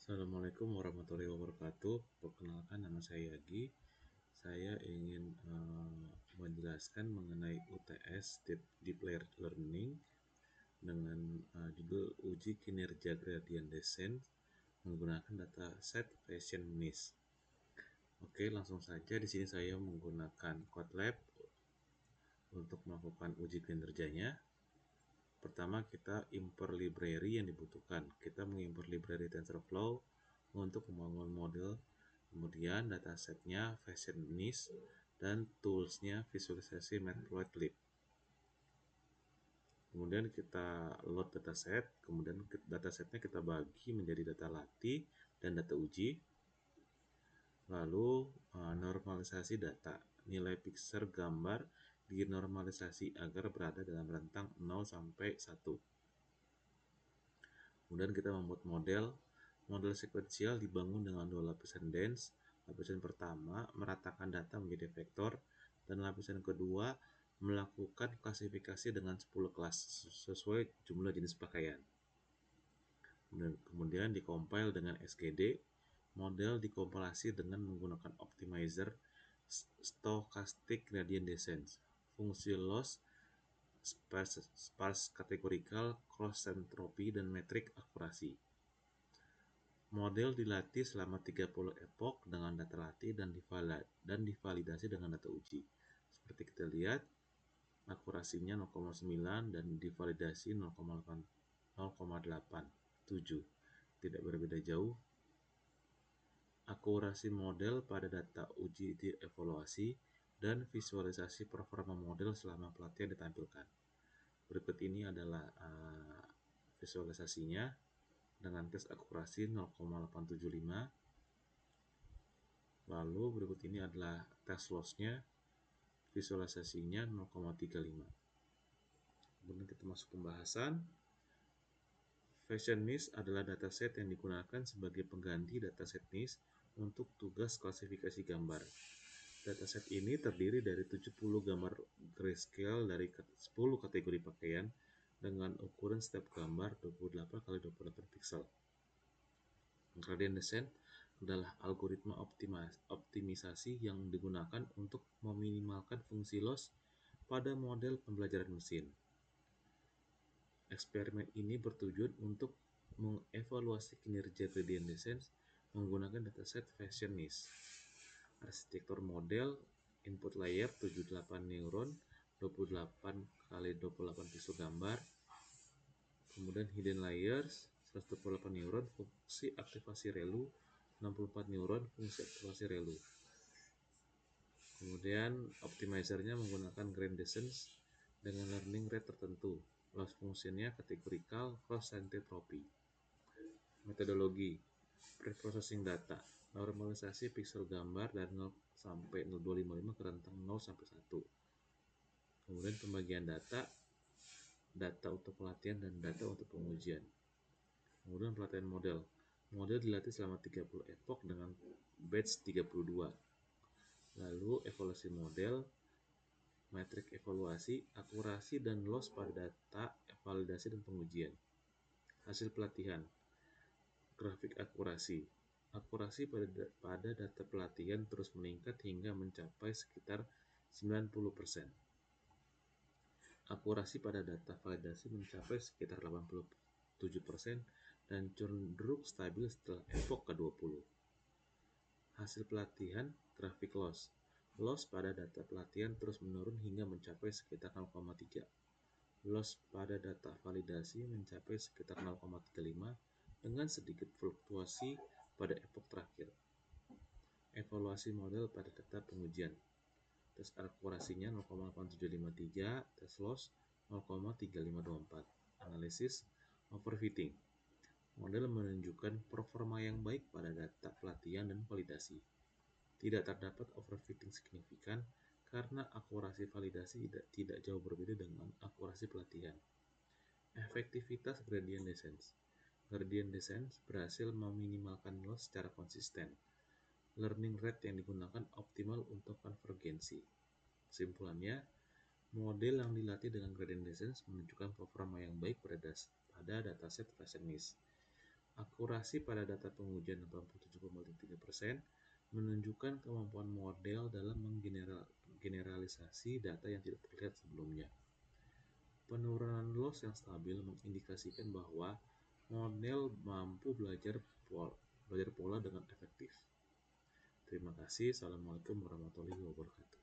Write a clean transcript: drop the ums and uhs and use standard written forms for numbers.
Assalamualaikum warahmatullahi wabarakatuh. Perkenalkan, nama saya Yagi. Saya ingin menjelaskan mengenai UTS Deep Learning dengan judul uji kinerja gradient descent menggunakan dataset Fashion Niche. Oke, langsung saja. Di sini saya menggunakan Kotlab untuk melakukan uji kinerjanya. Pertama, kita import library yang dibutuhkan. Kita mengimport library TensorFlow untuk membangun model, kemudian datasetnya Fashion Niche, dan toolsnya visualisasi Matplotlib. Kemudian kita load dataset, kemudian datasetnya kita bagi menjadi data latih dan data uji. Lalu normalisasi data, nilai pixel gambar dinormalisasi agar berada dalam rentang 0 sampai 1. Kemudian kita membuat model sekuensial dibangun dengan dua lapisan dense. Lapisan pertama meratakan data menjadi vektor, dan lapisan kedua melakukan klasifikasi dengan 10 kelas sesuai jumlah jenis pakaian. Kemudian dikompil dengan SGD. Model dikompilasi dengan menggunakan optimizer stochastic gradient descent, fungsi loss, sparse categorical, cross entropy, dan metrik akurasi. Model dilatih selama 30 epoch dengan data latih dan divalidasi dengan data uji. Seperti kita lihat, akurasinya 0,9 dan divalidasi 0,87. Tidak berbeda jauh. Akurasi model pada data uji dievaluasi dan visualisasi performa model selama pelatihan ditampilkan. Berikut ini adalah visualisasinya dengan tes akurasi 0,875. Lalu berikut ini adalah tes lossnya, visualisasinya 0,35. Kemudian kita masuk pembahasan. Fashion Niche adalah dataset yang digunakan sebagai pengganti dataset niche untuk tugas klasifikasi gambar. Dataset ini terdiri dari 70 gambar grayscale dari 10 kategori pakaian dengan ukuran setiap gambar 28x28 pixel. Gradient descent adalah algoritma optimisasi yang digunakan untuk meminimalkan fungsi loss pada model pembelajaran mesin. Eksperimen ini bertujuan untuk mengevaluasi kinerja gradient descent menggunakan dataset Fashion Niche. Arsitektur model: input layer 78 neuron, 28x28 pixel gambar. Kemudian hidden layers 128 neuron, fungsi aktivasi relu 64 neuron, fungsi aktivasi relu. Kemudian optimizernya menggunakan gradient descent dengan learning rate tertentu. Loss fungsinya categorical, cross entropy. Metodologi: preprocessing data, normalisasi pixel gambar dari 0 sampai 0255 ke rentang 0 sampai 1. Kemudian pembagian data untuk pelatihan dan data untuk pengujian. Kemudian pelatihan model. Model dilatih selama 30 epoch dengan batch 32. Lalu evaluasi model, metrik evaluasi, akurasi dan loss pada data, validasi dan pengujian. Hasil pelatihan: grafik akurasi. Akurasi pada data pelatihan terus meningkat hingga mencapai sekitar 90%. Akurasi pada data validasi mencapai sekitar 87% dan cenderung stabil setelah epoch ke-20. Hasil pelatihan, grafik loss. Loss pada data pelatihan terus menurun hingga mencapai sekitar 0,3. Loss pada data validasi mencapai sekitar 0,35 dengan sedikit fluktuasi pada epoch terakhir. Evaluasi model pada data pengujian. Tes akurasinya 0,8753, tes loss 0,3524. Analisis overfitting. Model menunjukkan performa yang baik pada data pelatihan dan validasi. Tidak terdapat overfitting signifikan karena akurasi validasi tidak jauh berbeda dengan akurasi pelatihan. Efektivitas gradient descent. Gradient descent berhasil meminimalkan loss secara konsisten. Learning rate yang digunakan optimal untuk konvergensi. Kesimpulannya, model yang dilatih dengan gradient descent menunjukkan performa yang baik pada dataset Fashion Niche. Akurasi pada data pengujian 87,3% menunjukkan kemampuan model dalam menggeneralisasi data yang tidak terlihat sebelumnya. Penurunan loss yang stabil mengindikasikan bahwa model mampu belajar pola dengan efektif. Terima kasih. Assalamualaikum warahmatullahi wabarakatuh.